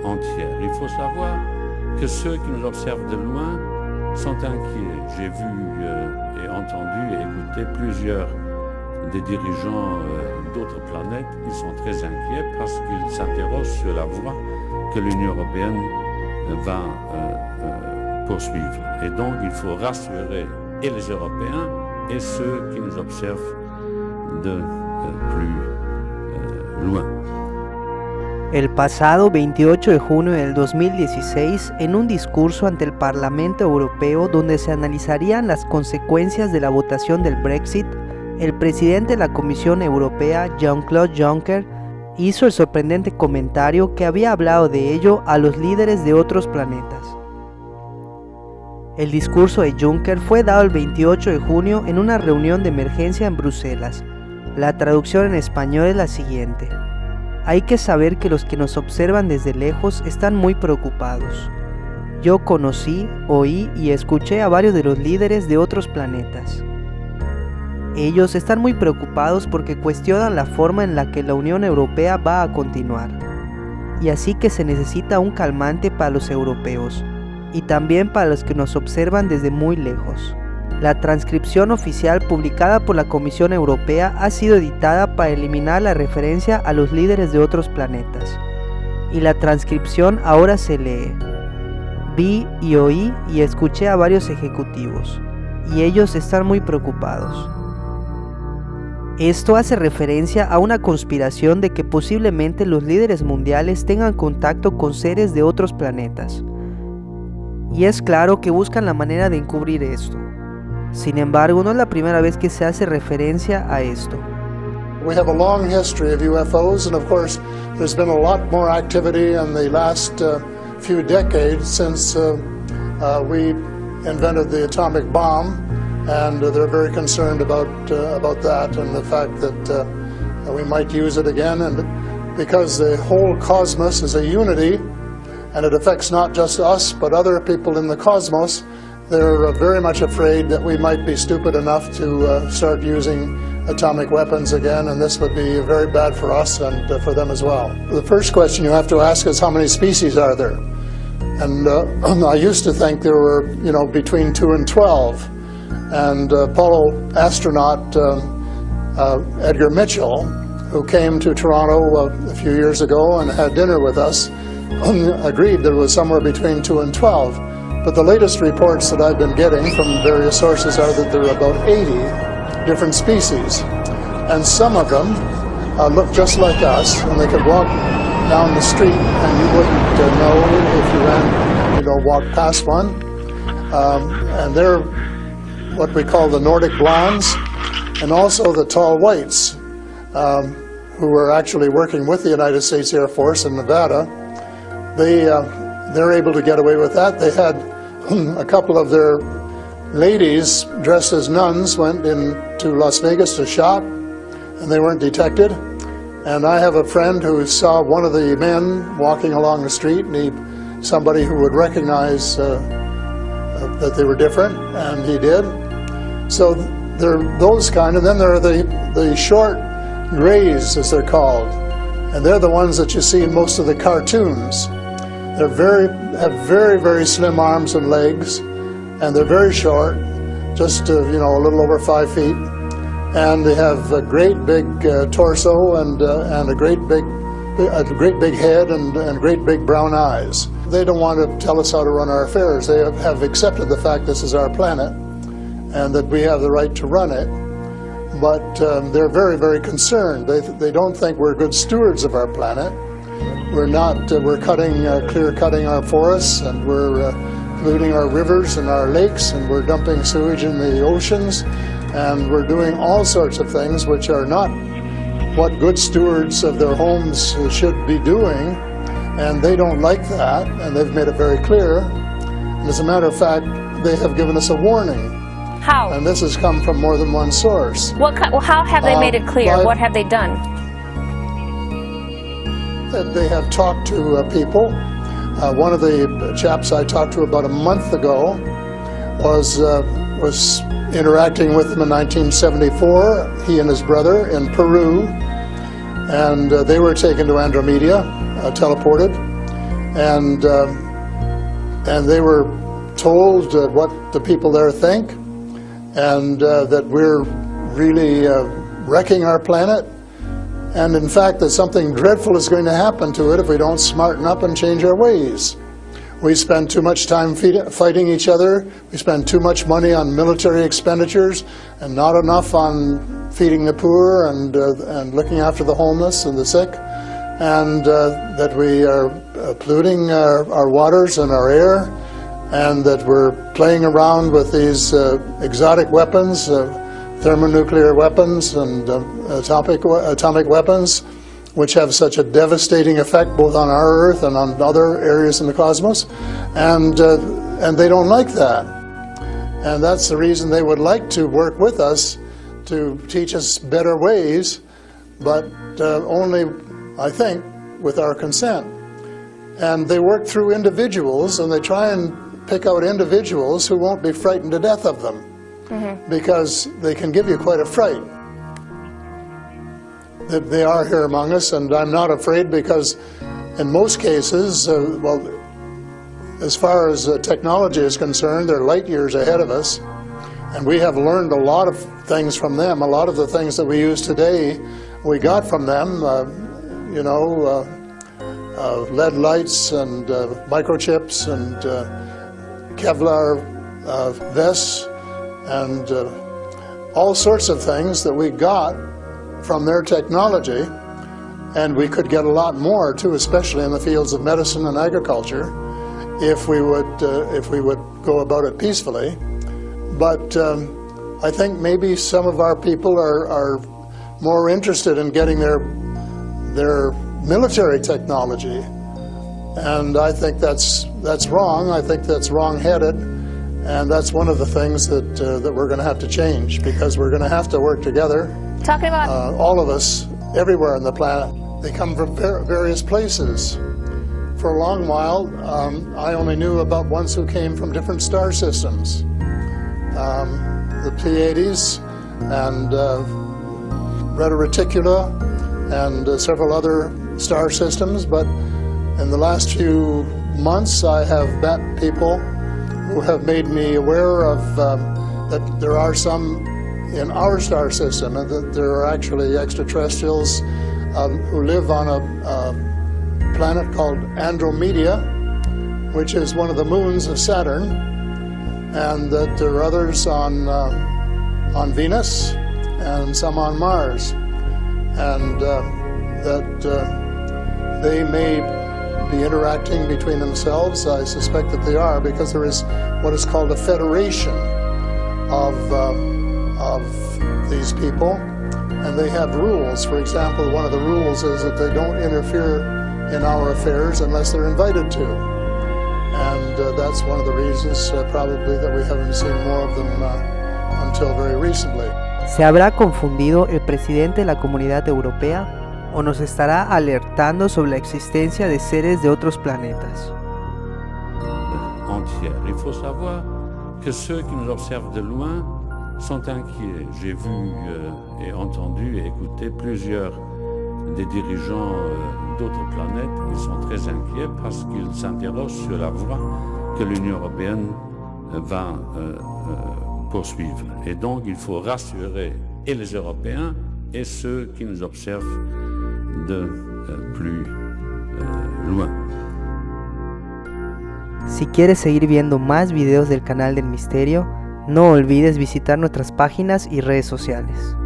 entière. Il faut savoir que ceux qui nous observent de loin sont inquiets. J'ai vu et entendu et écouté plusieurs des dirigeants d'autres planètes. Ils sont très inquiets parce qu'ils s'interrogent sur la voie que l'Union européenne va poursuivre. Et donc il faut rassurer et les Européens et ceux qui nous observent de plus loin. El pasado 28 de junio del 2016, en un discurso ante el Parlamento Europeo donde se analizarían las consecuencias de la votación del Brexit, el presidente de la Comisión Europea, Jean-Claude Juncker, hizo el sorprendente comentario que había hablado de ello a los líderes de otros planetas. El discurso de Juncker fue dado el 28 de junio en una reunión de emergencia en Bruselas. La traducción en español es la siguiente: hay que saber que los que nos observan desde lejos están muy preocupados. Yo conocí, oí y escuché a varios de los líderes de otros planetas. Ellos están muy preocupados porque cuestionan la forma en la que la Unión Europea va a continuar. Y así que se necesita un calmante para los europeos, y también para los que nos observan desde muy lejos. La transcripción oficial publicada por la Comisión Europea ha sido editada para eliminar la referencia a los líderes de otros planetas. Y la transcripción ahora se lee: vi y oí y escuché a varios ejecutivos, y ellos están muy preocupados. Esto hace referencia a una conspiración de que posiblemente los líderes mundiales tengan contacto con seres de otros planetas. Y es claro que buscan la manera de encubrir esto. Sin embargo, no es la primera vez que se hace referencia a esto. We have a long history of UFOs, and of course there's been a lot more activity in the last few decades since we invented the atomic bomb, and they're very concerned about that and the fact that we might use it again, and because the whole cosmos is a unity and it affects not just us but other people in the cosmos. They're very much afraid that we might be stupid enough to start using atomic weapons again, and this would be very bad for us and for them as well. The first question you have to ask is, how many species are there? And I used to think there were, between 2 and 12. And Apollo astronaut Edgar Mitchell, who came to Toronto a few years ago and had dinner with us, agreed that it was somewhere between 2 and 12. But the latest reports that I've been getting from various sources are that there are about 80 different species. And some of them look just like us, and they could walk down the street and you wouldn't know if you ran, walked past one. And they're what we call the Nordic blondes, and also the tall whites, who are actually working with the United States Air Force in Nevada. They're able to get away with that. They had a couple of their ladies dressed as nuns went into Las Vegas to shop, and they weren't detected. And I have a friend who saw one of the men walking along the street, and somebody who would recognize that they were different, and he did. So there are those kind, and then there are the short grays, as they're called, and they're the ones that you see in most of the cartoons. Have very, very slim arms and legs, and they're very short, just a little over 5 feet, and they have a great big torso and a great big head and great big brown eyes. They don't want to tell us how to run our affairs. They have accepted the fact this is our planet and that we have the right to run it, but they're very, very concerned. They don't think we're good stewards of our planet. We're not. We're clear-cutting our forests, and we're polluting our rivers and our lakes, and we're dumping sewage in the oceans, and we're doing all sorts of things which are not what good stewards of their homes should be doing, and they don't like that, and they've made it very clear. And as a matter of fact, they have given us a warning. How? And this has come from more than one source. How have they made it clear? What have they done? They have talked to people. One of the chaps I talked to about a month ago was interacting with them in 1974, he and his brother, in Peru, and they were taken to Andromeda, teleported, and they were told what the people there think, and that we're really wrecking our planet, and in fact that something dreadful is going to happen to it if we don't smarten up and change our ways. We spend too much time fighting each other, we spend too much money on military expenditures and not enough on feeding the poor and looking after the homeless and the sick, and that we are polluting our waters and our air, and that we're playing around with these exotic weapons, thermonuclear weapons and atomic weapons, which have such a devastating effect both on our Earth and on other areas in the cosmos, and they don't like that. And that's the reason they would like to work with us to teach us better ways, but only, I think, with our consent. And they work through individuals, and they try and pick out individuals who won't be frightened to death of them, because they can give you quite a fright. They are here among us, and I'm not afraid, because in most cases, well, as far as technology is concerned, they're light years ahead of us, and we have learned a lot of things from them. A lot of the things that we use today, we got from them, you know, LED lights and microchips and Kevlar vests and all sorts of things that we got from their technology, and we could get a lot more too, especially in the fields of medicine and agriculture, if we would go about it peacefully. But I think maybe some of our people are more interested in getting their military technology, and I think that's wrong. I think that's wrong-headed, and that's one of the things that we're going to have to change, because we're going to have to work together. Talking about all of us, everywhere on the planet. They come from various places. For a long while, I only knew about ones who came from different star systems. The Pleiades and Reta Reticula and several other star systems, but in the last few months I have met people who have made me aware of that there are some in our star system, and that there are actually extraterrestrials who live on a planet called Andromeda, which is one of the moons of Saturn, and that there are others on Venus and some on Mars, and that they may be interacting between themselves. I suspect that they are, because there is what is called a federation of these people, and they have rules. For example, one of the rules is that they don't interfere in our affairs unless they're invited to, and that's one of the reasons probably that we haven't seen more of them until very recently. ¿Se habrá confundido el presidente de la Comunidad Europea o nos estará alertando sobre la existencia de seres de otros planetas? Entière. Il faut savoir que ceux qui nous observent de loin sont inquiets. J'ai vu et entendu et écouté plusieurs des dirigeants d'autres planètes qui sont très inquiets parce qu'ils s'interrogent sur la voie que l'Union européenne va poursuivre. Et donc il faut rassurer et les Européens et ceux qui nous observent de plus loin. Si quieres seguir viendo más videos del canal del Misterio, no olvides visitar nuestras páginas y redes sociales.